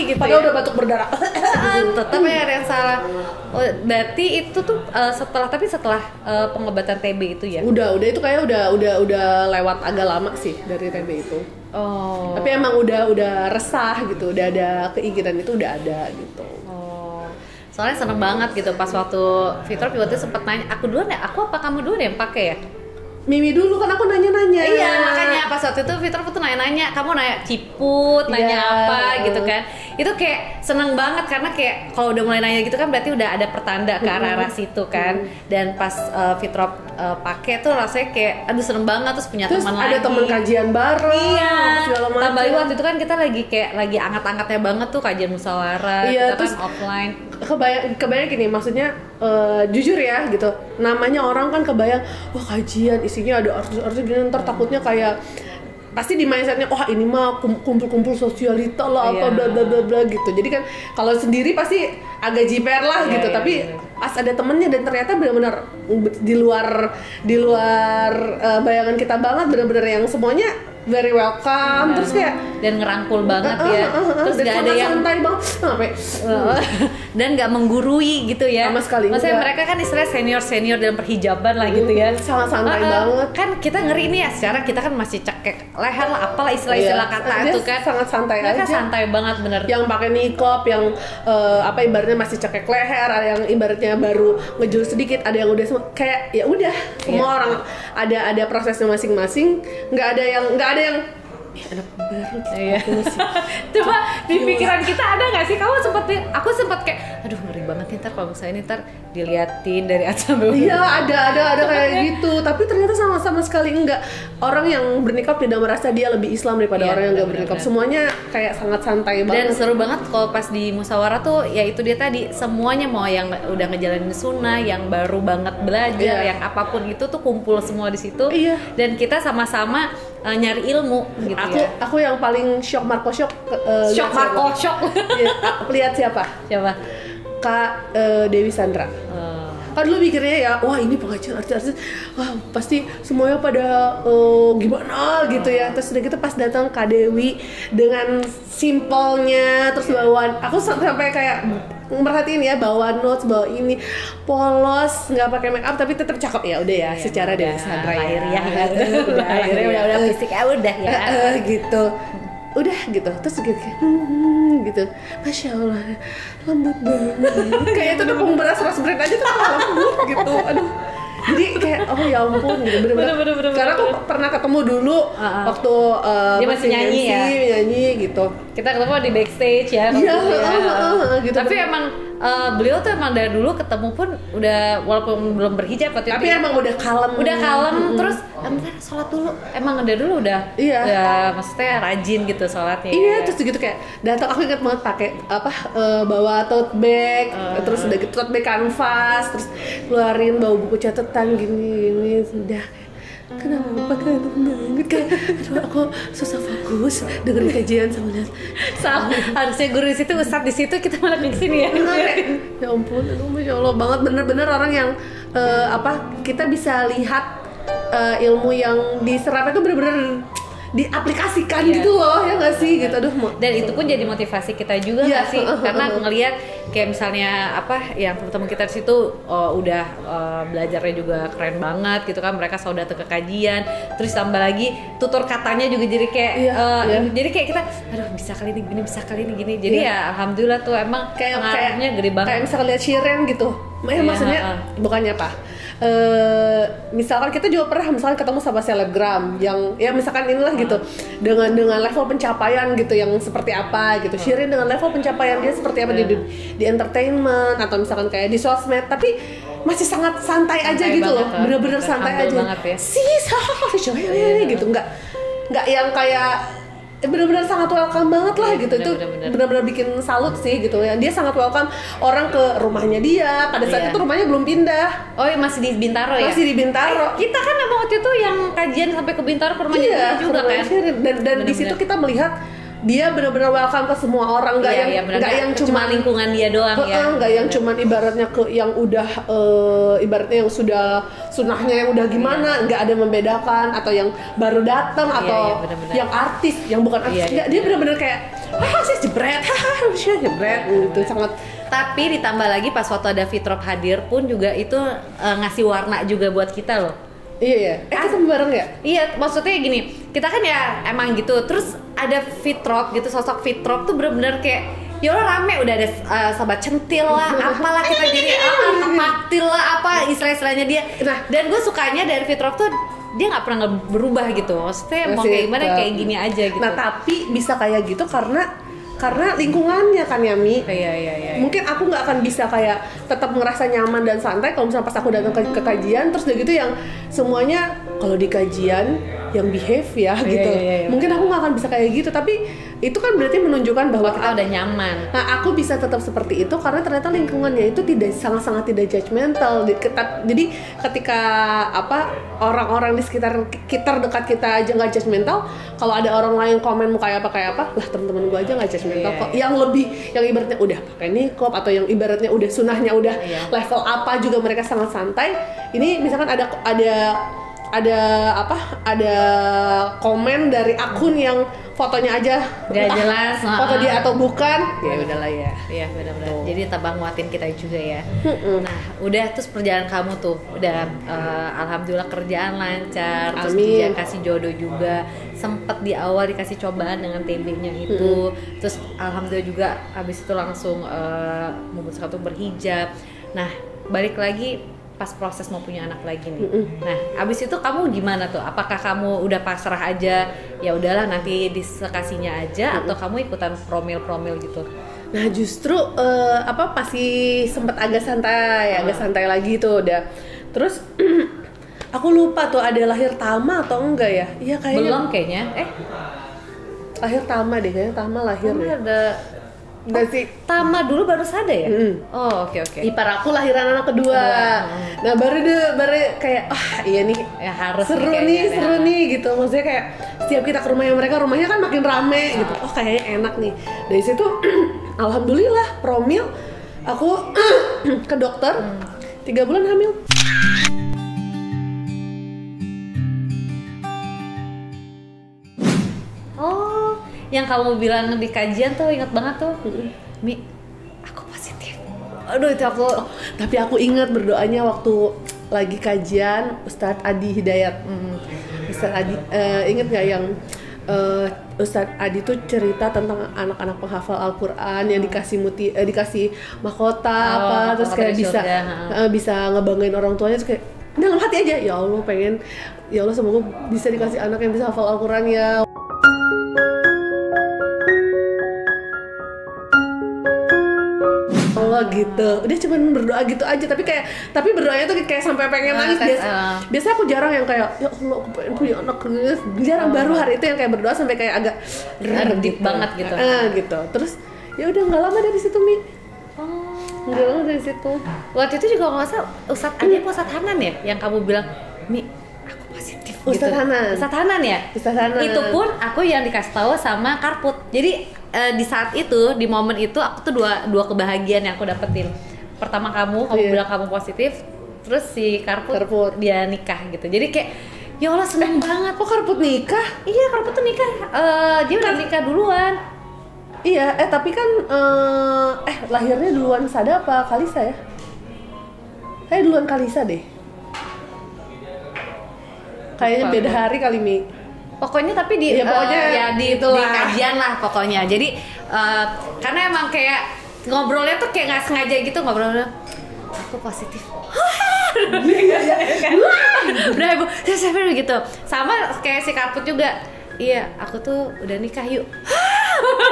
gitu. Padahal ya. udah batuk berdarah. Tetap ya ada yang salah. Berarti itu tuh setelah pengobatan TB itu ya? Udah itu kayak udah lewat agak lama sih dari TB itu. Tapi emang udah resah gitu, udah ada keinginan itu udah ada gitu. Soalnya seneng banget gitu pas waktu Fitrop waktu itu sempet nanya, aku duluan ya, aku apa kamu duluan yang pakai ya? Mimi dulu kan aku nanya-nanya. Iya makanya pas waktu itu Fitrop tuh nanya-nanya, kamu nanya ciput, nanya apa gitu kan. Itu kayak seneng banget karena kayak kalau udah mulai nanya gitu kan berarti udah ada pertanda ke arah situ kan. Dan pas Fitrop pakai tuh rasanya kayak aduh seneng banget, terus punya teman lagi. Ada teman kajian bareng. Iya. Tambah waktu itu kan kita lagi angkat-angkatnya banget tuh kajian musyawarah, kita terus kan offline. Kebayang gini, maksudnya jujur ya gitu, namanya orang kan kebayang kajian isinya ada artis-artis gini, ntar takutnya kayak pasti di mindsetnya ini mah kumpul-kumpul sosialita lah apa bla bla bla bla gitu. Jadi kan kalau sendiri pasti agak jiper lah gitu. Tapi pas ada temennya dan ternyata benar-benar di luar bayangan kita banget, benar-benar yang semuanya very welcome, terus kayak dan ngerangkul banget ya, terus nggak ada yang santai banget, dan nggak menggurui gitu ya, sama sekali. Maksudnya mereka kan istilah senior dalam perhijaban lah gitu ya, sangat santai banget. Kan kita ngeri nih ya, secara kita kan masih cekek leher lah, apalah istilah kata itu kan, sangat santai mereka aja. Santai banget bener. Yang pakai niqab, yang ibaratnya masih cekek leher, ada yang ibaratnya baru ngejul sedikit, ada yang udah kayak ya udah semua orang ada prosesnya masing-masing, nggak ada yang anak baru. Coba di pikiran kita ada nggak sih? Aku sempat kayak, aduh ngeri banget nih ntar kalau misalnya ntar diliatin dari atas sampai bawah. Iya ada kayak gitu. Tapi ternyata sama sekali enggak. Orang yang bernikab tidak merasa dia lebih Islam daripada orang yang nggak bernikab. Semuanya kayak sangat santai banget. Dan seru banget kalau pas di musyawarah tuh, ya itu dia tadi, semuanya mau yang udah ngejalanin sunnah, yang baru banget belajar, yang apapun itu tuh kumpul semua di situ. Dan kita sama-sama nyari ilmu gitu. Aku yang paling shock Marco shock. Lihat siapa? Kak Dewi Sandra. Kan dulu mikirnya ya, wah ini pengajian artis-artis, wah pasti semuanya pada gimana gitu ya. Terus udah gitu pas datang Kak Dewi dengan simpelnya, terus bawaan, aku sampai kayak merhatiin ya, bawa notes, bawa ini, polos, nggak pakai make up tapi tetap cakep ya udah ya, secara dari Sandra ya. Udah fisik ya udah ya. Gitu. Udah gitu, terus gitu, Masya Allah, lembut banget. Kayak itu tepung beras rose bread aja tuh lembut gitu, aduh. Jadi kayak oh ya ampun gitu, bener-bener. Karena aku pernah ketemu dulu waktu dia masih nyanyi gitu. Kita ketemu di backstage ya. Iya, gitu. Tapi emang beliau tuh emang dari dulu ketemu pun udah walaupun belum berhijab waktu tapi itu. Emang udah kalem. Terus bentar sholat dulu. Emang dari dulu udah maksudnya rajin gitu sholatnya. Iya, terus gitu kayak datang, aku ingat banget pakai bawa tote bag, terus udah gitu tote bag kanvas, terus keluarin bawa buku catatan gini sudah. Kenapa ganteng banget kan? Aduh, aku susah fokus dengerin kajian sama lihat. Harusnya guru di situ, ustadz di situ, kita malah di sini ya. Ya ampun, aduh Masya Allah banget, bener-bener orang yang kita bisa lihat ilmu yang diserap itu bener-bener diaplikasikan gitu loh, ya nggak sih gitu. Aduh, dan itu pun jadi motivasi kita juga nggak sih, karena ngelihat kayak misalnya yang teman-teman kita di situ udah belajarnya juga keren banget gitu kan, mereka selalu datang ke kajian, terus tambah lagi tutur katanya juga jadi kayak jadi kayak kita aduh bisa kali ini gini jadi ya alhamdulillah tuh emang pengaruhnya gede banget. Kayak misalnya lihat Shiren gitu, maksudnya bukannya apa, misalkan kita juga pernah misalkan ketemu sama selebgram yang ya misalkan inilah gitu, dengan level pencapaian gitu yang seperti apa gitu. Shirin dengan level pencapaian dia seperti apa di entertainment atau misalkan kayak di sosmed, tapi masih sangat santai aja gitu loh, bener-bener santai aja. Gitu, nggak yang kayak benar-benar sangat welcome banget lah gitu. Itu benar-benar bikin salut sih gitu ya. Dia sangat welcome orang ke rumahnya dia. Pada saat itu rumahnya belum pindah. Oh, masih di Bintaro ya? Masih di Bintaro. Kita kan emang waktu itu yang kajian sampai ke Bintaro ke rumahnya dia juga kan. Dan di situ kita melihat dia benar-benar welcome ke semua orang, nggak yang cuma lingkungan dia doang ya. Nggak yang cuma ibaratnya ke yang udah ibaratnya yang sudah sunahnya yang udah gimana, nggak ada membedakan, atau yang baru datang atau yang artis yang bukan artis. Dia benar-benar kayak jebret itu sangat. Tapi ditambah lagi pas waktu ada Fitrop hadir pun juga itu ngasih warna juga buat kita loh. Iya. Ketemu bareng ya? Iya, maksudnya gini, kita kan ya emang gitu. Terus ada Fitrop gitu, sosok Fitrop tuh bener-bener kayak ya Allah rame, udah ada sahabat centil lah, apalah kita jadi kepatil lah, apa istilah-istilahnya dia. Nah, dan gue sukanya dari Fitrop tuh dia nggak pernah berubah gitu. Maksudnya mau kayak gimana kayak gini aja gitu. Nah, tapi bisa kayak gitu karena lingkungannya kan ya, Mi. Iya. Mungkin aku nggak akan bisa kayak tetap ngerasa nyaman dan santai kalau misalnya pas aku datang ke kajian terus udah gitu yang semuanya kalau di kajian yang behave ya gitu. Mungkin aku nggak akan bisa kayak gitu, tapi itu kan berarti menunjukkan bahwa kita udah nyaman. Nah, aku bisa tetap seperti itu karena ternyata lingkungannya itu sangat-sangat tidak judgmental. Jadi ketika orang-orang di sekitar dekat kita aja nggak judgmental, kalau ada orang lain komen mau kayak apa, lah teman-teman gue aja nggak judgmental kok. Yang ibaratnya udah pakai niqab atau yang ibaratnya udah sunahnya udah level apa juga mereka sangat santai. Ini misalkan ada komen dari akun yang fotonya aja nggak jelas, foto dia atau bukan, ya udahlah ya. Iya benar-benar. Jadi tambah nguatin kita juga ya. Nah, udah terus perjalanan kamu tuh udah alhamdulillah kerjaan lancar, terus dia kasih jodoh juga. Sempet di awal dikasih cobaan dengan TB-nya itu, terus alhamdulillah juga habis itu langsung memutuskan untuk berhijab. Nah, balik lagi pas proses mau punya anak lagi nih. Nah, abis itu kamu gimana tuh? Apakah kamu udah pasrah aja? Ya udahlah nanti disekasinya aja, atau kamu ikutan promil gitu? Nah, justru masih sempat agak santai lagi tuh udah. Terus aku lupa tuh ada lahir Tama atau enggak ya? Iya kayaknya. Belum kayaknya. Lahir Tama deh, kayaknya Tama lahir. Ada Enggak sih. Tama dulu baru ada ya? Oh, oke. Ipar aku lahiran anak kedua. Nah, baru kayak iya nih ya, harus seru nih gitu. Maksudnya kayak setiap kita ke rumahnya mereka, rumahnya kan makin rame gitu. Oh, kayaknya enak nih. Dari situ alhamdulillah promil aku ke dokter 3 bulan hamil. Yang kamu bilang di kajian tuh ingat banget tuh, Mi, aku positif. aduh itu aku. Tapi aku ingat berdoanya waktu lagi kajian Ustadz Adi Hidayat. Ustadz Adi, inget nggak yang Ustadz Adi tuh cerita tentang anak-anak penghafal Al-Quran yang dikasih mahkota terus kayak bisa ngebanggain orang tuanya, terus kayak dalam hati aja, ya Allah pengen, ya Allah semoga bisa dikasih anak yang bisa hafal Al-Quran ya. Allah gitu, udah cuman berdoa gitu aja, tapi berdoanya tuh kayak sampai pengen nangis. Biasa aku jarang yang kayak ya Allah aku pengen punya anak, jarang. Baru hari itu yang kayak berdoa sampai kayak agak deep banget gitu. Gitu. Terus ya udah nggak lama dari situ Mi. Nggak lama dari situ. Waktu itu juga nggak usah Ustadz Adi atau Ustadz Hanan ya yang kamu bilang Mi aku positif. Ustadz gitu. Hanan. Ustadz Hanan ya. Ustadz Hanan. Itu pun aku yang dikasih tahu sama Karput. Jadi di saat itu, di momen itu aku tuh dua kebahagiaan yang aku dapetin. Pertama kamu bilang kamu positif, terus si Karput dia nikah gitu. Jadi kayak ya Allah seneng banget. Kok Karput nikah? Iya, Karput tuh nikah. Dia udah nikah duluan. Iya, tapi kan lahirnya duluan Sada apa Kalisa ya? Duluan Kalisa deh. Kayaknya beda hari kali Mi. Pokoknya tapi di kajian lah pokoknya. Jadi karena emang kayak ngobrolnya tuh kayak nggak sengaja gitu ngobrolnya. Aku positif. Udah ibu, saya gitu. Sama kayak si Karput juga. Iya, aku tuh udah nikah yuk.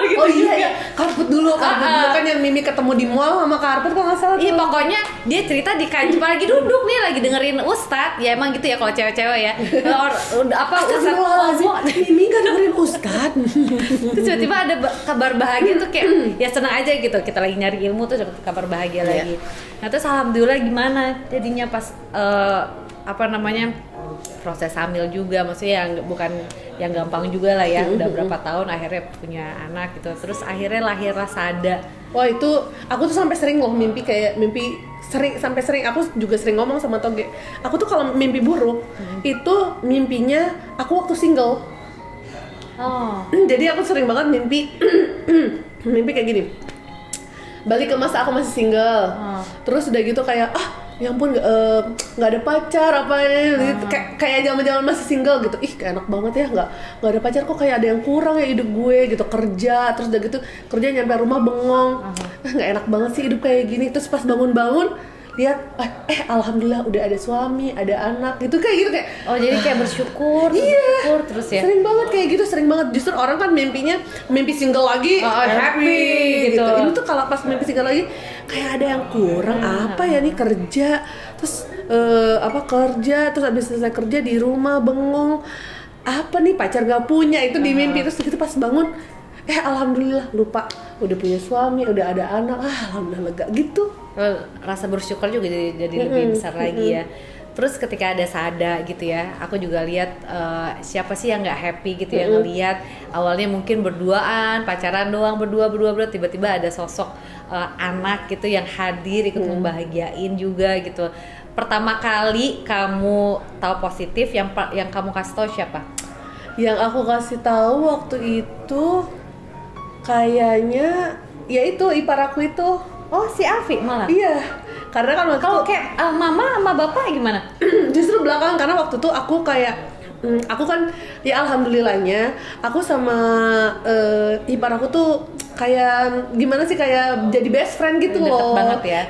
Gitu oh iya, Karput dulu kan yang Mimi ketemu di mall sama Karput kalau nggak salah. Iya pokoknya dia cerita di kajian lagi duduk nih lagi dengerin Ustadz. Ya emang gitu ya kalau cewek-cewek ya. Ustadz Mimi nggak dengerin Ustadz. Terus tiba-tiba ada kabar bahagia tuh kayak ya seneng aja gitu. Kita lagi nyari ilmu tuh dapat kabar bahagia lagi. Nah terus alhamdulillah gimana jadinya pas proses hamil juga, maksudnya yang bukan yang gampang juga lah ya. Udah berapa tahun akhirnya punya anak gitu. Terus akhirnya lahirlah Sada. Wah itu aku tuh sampai sering loh mimpi aku juga sering ngomong sama Toge. Aku tuh kalau mimpi buruk itu mimpinya aku waktu single. Jadi aku sering banget mimpi kayak gini. Balik ke masa aku masih single. Terus udah gitu kayak ya ampun nggak ada pacar apa gitu. Kayak zaman masih single gitu. Kayak enak banget ya nggak ada pacar, kok kayak ada yang kurang ya hidup gue gitu. Kerja terus udah gitu kerja nyampe rumah bengong. Nggak enak banget sih hidup kayak gini. Terus pas bangun lihat alhamdulillah udah ada suami, ada anak gitu kayak jadi kayak bersyukur terus ya. Sering banget kayak gitu, sering banget. Justru orang kan mimpinya mimpi single lagi happy gitu. Ini tuh kalau pas mimpi single lagi kayak ada yang kurang apa ya nih, kerja terus kerja terus habis selesai kerja di rumah bengong, apa nih pacar gak punya itu di mimpi. Terus gitu pas bangun alhamdulillah lupa udah punya suami, udah ada anak, alhamdulillah lega gitu. Rasa bersyukur juga jadi lebih besar lagi ya. Terus ketika ada Sada gitu ya, aku juga lihat siapa sih yang nggak happy gitu ya ngelihat awalnya mungkin berduaan, pacaran doang berdua tiba-tiba ada sosok anak gitu yang hadir ikut membahagiain juga gitu. Pertama kali kamu tahu positif yang kamu kasih tahu siapa? Yang aku kasih tahu waktu itu kayaknya ya itu ipar aku itu. Oh si Alfi malah? Iya, karena kan waktu kalau kayak mama sama bapak gimana? Justru belakang, karena waktu itu aku kayak aku kan ya alhamdulillahnya aku sama ipar aku tuh kayak gimana sih, kayak jadi best friend gitu loh.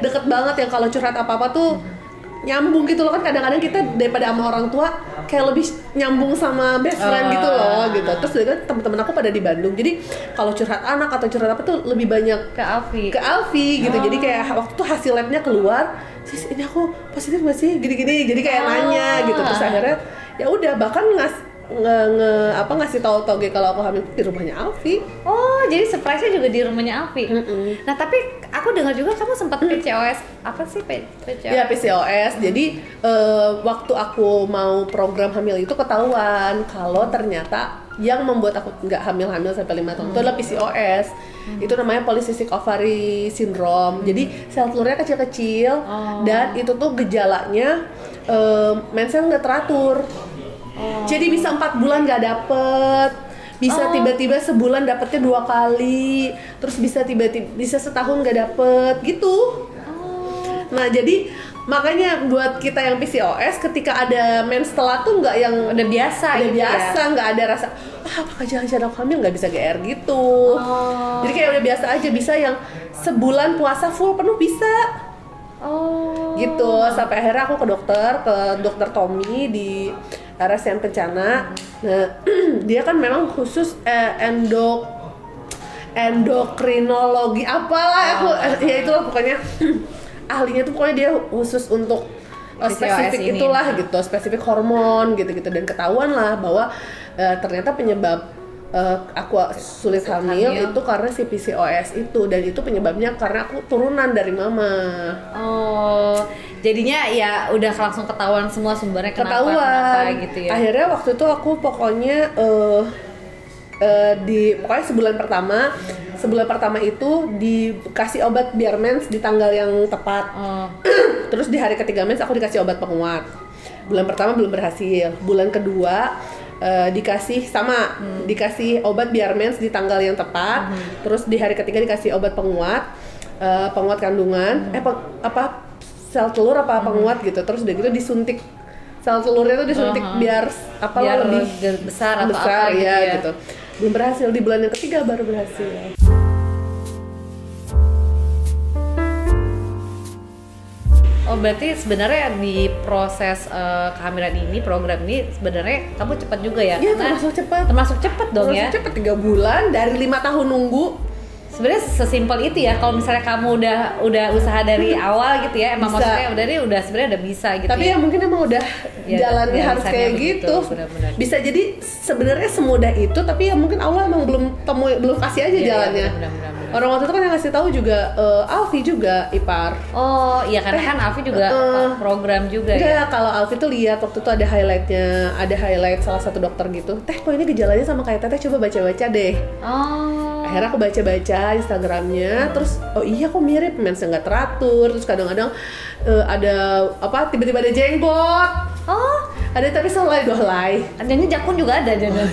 Deket banget yang kalau curhat apa-apa tuh nyambung gitu loh. Kan kadang-kadang kita daripada sama orang tua kayak lebih nyambung sama best friend gitu loh gitu. Terus kan teman-teman aku pada di Bandung, jadi kalau curhat anak atau curhat apa tuh lebih banyak ke Alfi gitu. Jadi kayak waktu itu hasil labnya keluar, sis ini aku positif gak sih gini-gini, jadi kayak nanya gitu. Terus akhirnya ya udah bahkan ngasih tahu Toge kalau aku hamil di rumahnya Alfi. Oh, jadi surprise-nya juga di rumahnya Alfi. Nah, tapi aku dengar juga kamu sempat PCOS. Apa sih PCOS? Ya, PCOS. Jadi waktu aku mau program hamil itu ketahuan kalau ternyata yang membuat aku nggak hamil sampai 5 tahun itu adalah PCOS. Itu namanya polycystic ovary syndrome. Jadi sel telurnya kecil-kecil dan itu tuh gejalanya mensnya nggak teratur. Jadi bisa 4 bulan nggak dapet, bisa tiba-tiba sebulan dapetnya 2 kali, terus bisa tiba-tiba bisa setahun nggak dapet gitu. Nah jadi makanya buat kita yang PCOS ketika ada mens telat tuh nggak yang udah biasa udah gitu biasa, ya? nggak ada rasa apakah jangan-jangan aku hamil, nggak bisa GR gitu. Jadi kayak udah biasa aja, bisa yang sebulan puasa full penuh bisa. Gitu, sampai akhirnya aku ke dokter Tommy di RSCM Kencana. Nah, dia kan memang khusus endokrinologi apalah aku ya itulah pokoknya ahlinya tuh pokoknya dia khusus untuk spesifik ini. Itulah gitu, spesifik hormon gitu-gitu, dan ketahuan lah bahwa ternyata penyebab aku sulit hamil itu karena si PCOS itu, dan itu penyebabnya karena aku turunan dari mama. Jadinya ya udah langsung ketahuan semua sumbernya kenapa gitu ya. Akhirnya waktu itu aku pokoknya pokoknya sebulan pertama itu dikasih obat biar mens di tanggal yang tepat. Terus di hari ketiga mens aku dikasih obat penguat. Bulan pertama belum berhasil. Bulan kedua dikasih obat biar mens di tanggal yang tepat. Terus di hari ketiga dikasih obat penguat kandungan, sel telur penguat gitu. Terus udah gitu disuntik, sel telurnya tuh disuntik biar lebih besar atau apa ya gitu. Belum berhasil, di bulan yang ketiga baru berhasil. Berarti sebenarnya di proses kehamilan ini, program ini sebenarnya kamu cepat juga ya? Iya, termasuk cepat. Termasuk cepat dong ya? Termasuk cepat, 3 bulan dari 5 tahun nunggu. Sebenarnya sesimpel itu ya, kalau misalnya kamu udah usaha dari awal gitu ya, emang maksudnya udah sebenarnya udah bisa gitu. Tapi ya mungkin emang udah jalannya harus kayak gitu. Bener-bener. Bisa jadi sebenarnya semudah itu, tapi ya mungkin Allah emang belum kasih aja jalannya. Bener. Orang waktu itu kan yang ngasih tahu juga Alfi juga ipar. Oh iya, karena kan Alfi juga program juga ya. Kalau Alfi tuh lihat waktu itu ada highlight salah satu dokter gitu. Teh kok ini gejalanya sama kayak Teteh, coba baca-baca deh. Akhirnya aku baca-baca Instagramnya, terus iya kok mirip, mensnya nggak teratur, terus kadang-kadang ada tiba-tiba ada jenggot. Ada tapi selai 2 helai. Adanya jakun juga ada jadi.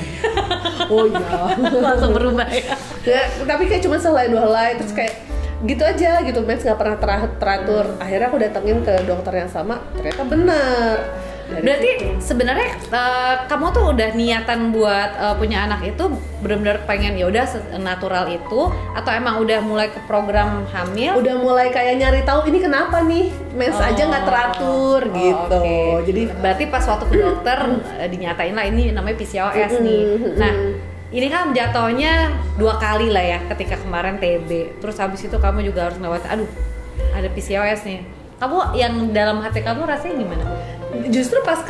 Oh iya. Langsung berubah ya. Tapi kayak cuma selai 2 helai, terus kayak gitu aja gitu, mens nggak pernah teratur. Akhirnya aku datengin ke dokter yang sama, ternyata benar. Berarti sebenarnya kamu tuh udah niatan buat punya anak itu benar-benar pengen ya udah natural itu, atau emang udah mulai ke program hamil? Udah mulai kayak nyari tahu ini kenapa nih mens aja nggak teratur gitu. Okay. Jadi berarti pas waktu ke dokter dinyatain lah ini namanya PCOS nih. Nah ini kan jatuhnya 2 kali lah ya, ketika kemarin TB, terus habis itu kamu juga harus ngelewatin, aduh ada PCOS nih. Kamu yang dalam hati kamu rasanya gimana? Justru pas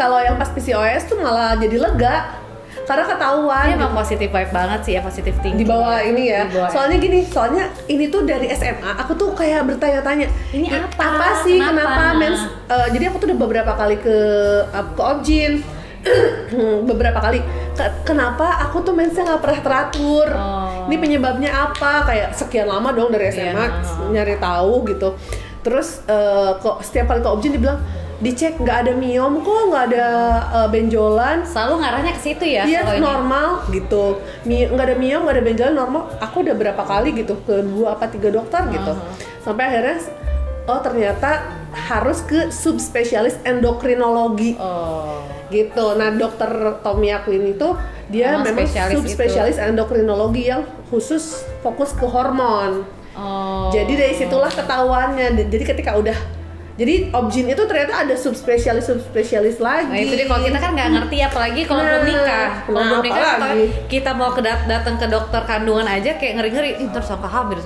PCOS tuh malah jadi lega, karena ketahuan. Ini emang positif vibe banget sih ya, positif thinking. Di bawah ini ya. Soalnya ini tuh dari SMA aku tuh kayak bertanya-tanya, ini apa sih, kenapa mens? Jadi aku tuh udah beberapa kali ke Objin. Beberapa kali kenapa aku tuh mensnya nggak pernah teratur, ini penyebabnya apa, kayak sekian lama dong dari SMA nyari tahu gitu. Terus kok setiap kali ke Objin dibilang dicek nggak ada miom kok, nggak ada benjolan, selalu ngarahnya ke situ ya. Iya normal gitu, nggak ada miom, nggak ada benjolan, normal. Aku udah berapa kali gitu ke 2 apa 3 dokter gitu, sampai akhirnya ternyata harus ke subspesialis endokrinologi. Gitu. Nah, dokter Tommy aku ini tuh dia memang subspesialis endokrinologi yang khusus fokus ke hormon. Jadi dari situlah ketahuannya. Jadi ketika jadi Objin itu ternyata ada subspesialis lagi. Nah itu deh, kalau kita kan nggak ngerti, apalagi kalau belum nikah. Belum nikah atau kita mau datang ke dokter kandungan aja kayak ngeri-ngeri, ntar sangka hamil.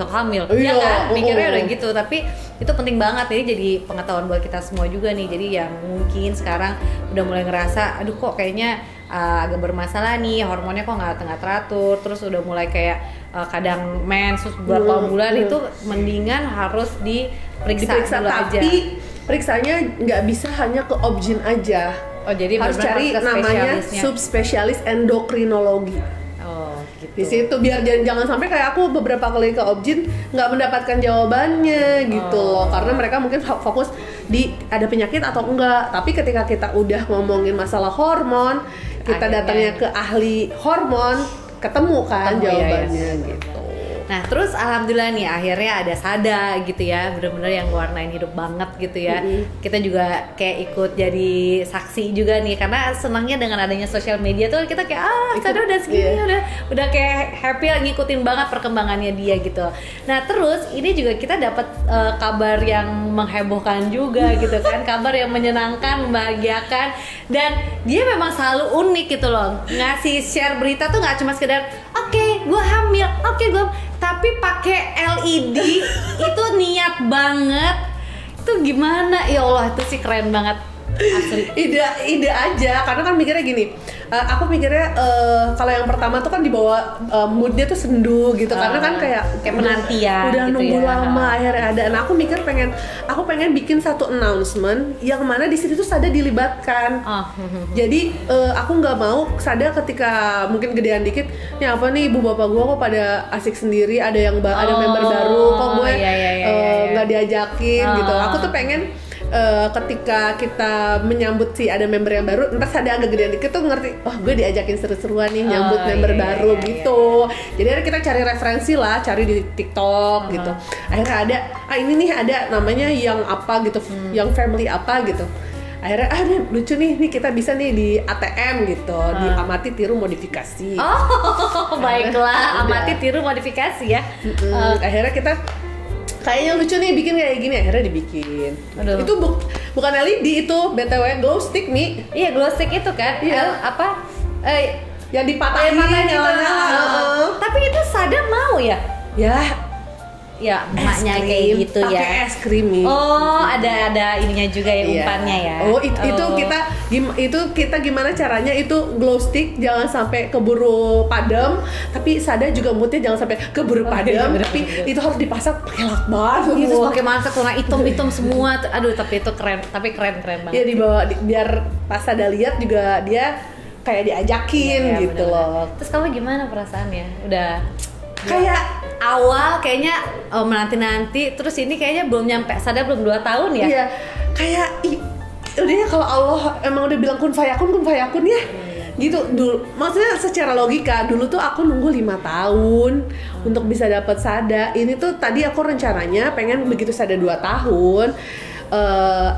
Iya kan, mikirnya udah gitu. Tapi itu penting banget, jadi pengetahuan buat kita semua juga nih. Jadi yang mungkin sekarang udah mulai ngerasa, aduh kok kayaknya agak bermasalah nih, hormonnya kok nggak teratur, terus udah mulai kayak kadang mens beberapa bulan itu mendingan harus diperiksa dulu aja. Tapi periksanya nggak bisa hanya ke Objin aja. Jadi harus cari namanya subspesialis endokrinologi. Gitu. Di situ biar jangan sampai kayak aku beberapa kali ke Objin nggak mendapatkan jawabannya gitu loh, karena mereka mungkin fokus di ada penyakit atau enggak. Tapi ketika kita udah ngomongin masalah hormon, kita datangnya ke ahli hormon, ketemu jawabannya gitu. Nah terus alhamdulillah nih akhirnya ada Sada gitu ya, bener-bener yang warnain hidup banget gitu ya. Kita juga kayak ikut jadi saksi juga nih, karena senangnya dengan adanya sosial media tuh kita kayak Sada udah segini, udah kayak happy ngikutin banget perkembangannya dia gitu. Nah terus ini juga kita dapat kabar yang menghebohkan juga gitu kan, kabar yang menyenangkan, membahagiakan, dan dia memang selalu unik gitu loh, ngasih share berita tuh nggak cuma sekedar oke, gue hamil, gue, tapi pakai LED itu niat banget. Itu gimana? Ya Allah, itu sih keren banget. Asli. Ide aja, karena kan mikirnya gini, aku mikirnya kalau yang pertama tuh kan dibawa moodnya tuh sendu gitu, karena kan kayak penantian udah gitu nunggu ya. lama akhirnya ada. Nah aku mikir aku pengen bikin satu announcement yang mana di situ tuh Sada dilibatkan. Jadi aku nggak mau Sada ketika mungkin gedean dikit, nih apa nih ibu bapak gue kok pada asik sendiri, ada yang ada member baru, kok gue nggak diajakin gitu. Aku tuh pengen ketika kita menyambut ada member yang baru, ntar Sada agak gedean dikit tuh ngerti, gue diajakin seru-seruan nih nyambut member baru gitu. Jadi akhirnya kita cari referensi lah, cari di TikTok gitu. Akhirnya ada, ini nih ada namanya yang apa gitu, yang family apa gitu. Akhirnya lucu nih kita bisa nih di ATM gitu, di amati tiru modifikasi. Baiklah, amati tiru modifikasi ya. Akhirnya kita kayaknya lucu nih bikin kayak gini, akhirnya dibikin. Itu bukan LED, itu BTW glow stick nih. Iya, glow stick itu kan. Yang dipatahin nyala-nyala. Tapi itu Sada mau ya? Ya emaknya kayak gitu ya. Pakai es krim nih. Oh, ada ininya juga ya, umpannya ya. Itu kita gimana caranya itu glow stick jangan sampai keburu padam, tapi Sada juga moodnya jangan sampai keburu padam, tapi itu harus dipasang pakai lakban. Itu pakai masak warna hitam semua. Aduh, tapi itu keren banget. Iya, dibawa biar pas Sada lihat juga dia kayak diajakin gitu loh. Terus kamu gimana perasaannya? Udah kayak awal kayaknya menanti-nanti, terus ini kayaknya belum nyampe, Sada belum 2 tahun ya? Iya, kayak udah ya, kalau Allah emang udah bilang kun fayakun ya. Gitu dulu, maksudnya secara logika dulu tuh aku nunggu 5 tahun untuk bisa dapat Sada. Ini tuh tadi aku rencananya pengen begitu Sada 2 tahun,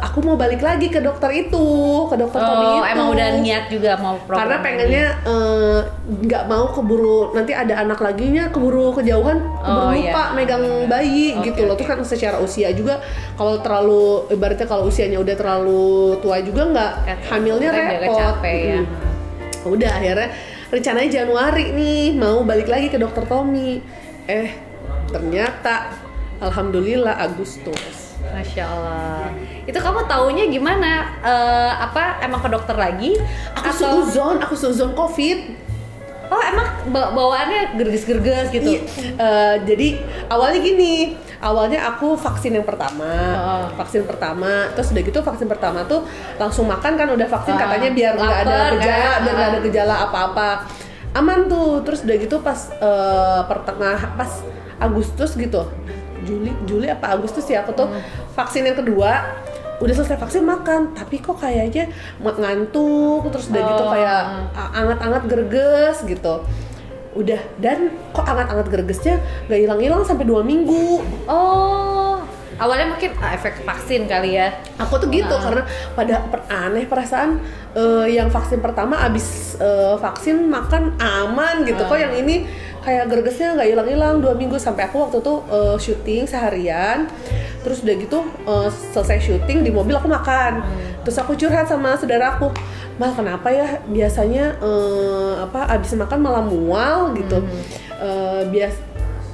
aku mau balik lagi ke dokter dokter Tommy itu. Emang udah niat juga mau program. Karena pengennya nggak mau keburu nanti ada anak laginya keburu kejauhan, keburu lupa megang bayi gitu loh. Terus kan secara usia juga kalau terlalu ibaratnya kalau usianya udah terlalu tua juga nggak hamilnya repot. Udah akhirnya rencananya Januari nih mau balik lagi ke dokter Tommy. Ternyata alhamdulillah Agustus. Masya Allah. Itu kamu taunya gimana? Emang ke dokter lagi? Aku seuzon COVID. Oh, emang bawaannya gerges-gerges gitu? Iya. Jadi awalnya gini, aku vaksin yang pertama, terus udah gitu vaksin pertama tuh langsung makan kan, udah vaksin katanya biar nggak ada gejala apa-apa, aman tuh. Terus udah gitu pas pas Agustus gitu, Juli apa Agustus ya, aku tuh vaksin yang kedua. Udah selesai vaksin makan, tapi kok kayaknya ngantuk, terus udah gitu kayak anget-anget gerges gitu. Udah, dan kok anget-anget gergesnya gak hilang-hilang sampai 2 minggu. Oh, awalnya mungkin efek vaksin kali ya. Aku tuh gitu, karena aneh perasaan yang vaksin pertama abis vaksin makan aman gitu. Kok yang ini kayak gergesnya gak hilang-hilang 2 minggu. Sampai aku waktu itu syuting seharian. Terus udah gitu selesai syuting di mobil aku makan. Terus aku curhat sama saudaraku, Mal kenapa ya biasanya abis makan malah mual gitu.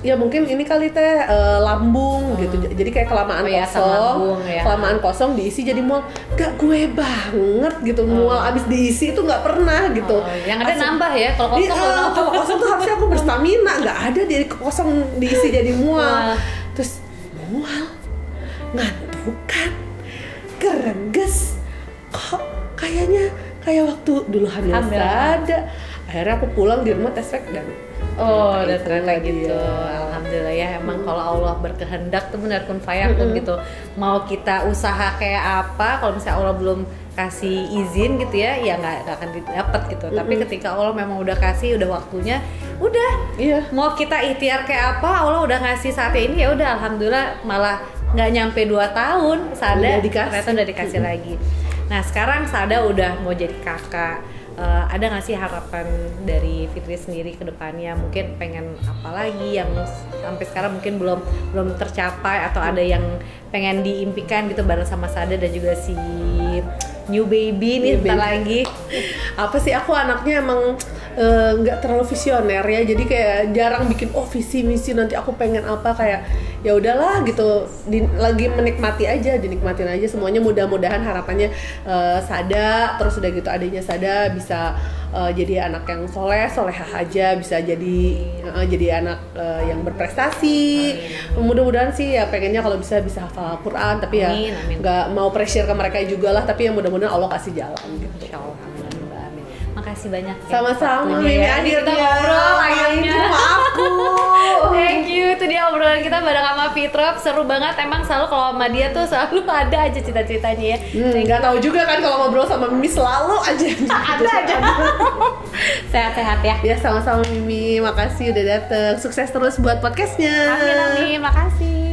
Ya mungkin ini kali teh lambung gitu. Jadi kayak kelamaan kosong, kelamaan kosong diisi jadi mual. Gak gue banget gitu, mual abis diisi itu nggak pernah gitu. Yang ada nambah ya, kalau kosong kalau kosong tuh harusnya aku berstamina, nggak ada dari kosong diisi jadi mual. Terus mual, ngantuk kan, gerengges, kok kayaknya kayak waktu dulu hamil Sada. Akhirnya aku pulang di rumah tes swab dan Oh, udah ternyata gitu. Alhamdulillah ya, emang kalau Allah berkehendak tuh benar kun fayakun gitu. Mau kita usaha kayak apa, kalau misalnya Allah belum kasih izin gitu ya nggak akan didapat gitu. Tapi ketika Allah memang udah kasih, udah waktunya, udah. Iya. Mau kita ikhtiar kayak apa, Allah udah ngasih saatnya ini, ya udah alhamdulillah, malah nggak nyampe 2 tahun Sada ternyata udah dikasih lagi. Nah sekarang Sada udah mau jadi kakak, ada nggak sih harapan dari Fitri sendiri ke depannya? Mungkin pengen apa lagi yang sampai sekarang mungkin belum tercapai, atau ada yang pengen diimpikan gitu bareng sama Sada dan juga si new baby nih bentar lagi. Apa sih, aku anaknya emang nggak terlalu visioner ya, jadi kayak jarang bikin visi misi nanti aku pengen apa, kayak ya udahlah gitu, lagi dinikmatin aja semuanya. Mudah-mudahan harapannya Sada, terus udah gitu adiknya Sada bisa jadi anak yang solehah aja, bisa jadi anak yang berprestasi. Mudah-mudahan sih ya pengennya kalau bisa hafal Al-Quran, tapi ya nggak mau pressure ke mereka juga lah, tapi ya mudah-mudahan Allah kasih jalan gitu. Insyaallah. Makasih banyak ya. Sama-sama Mimi, kita ngobrol akhirnya sama aku. Thank you, itu dia obrolan kita bareng sama Fitrop, seru banget. Emang selalu kalau sama dia tuh selalu ada aja cerita-ceritanya ya. Nggak tahu juga kan kalau ngobrol sama Mimi selalu aja ada aja. Sehat-sehat ya. Ya sama-sama Mimi, makasih udah dateng. Sukses terus buat podcastnya. Amin, makasih.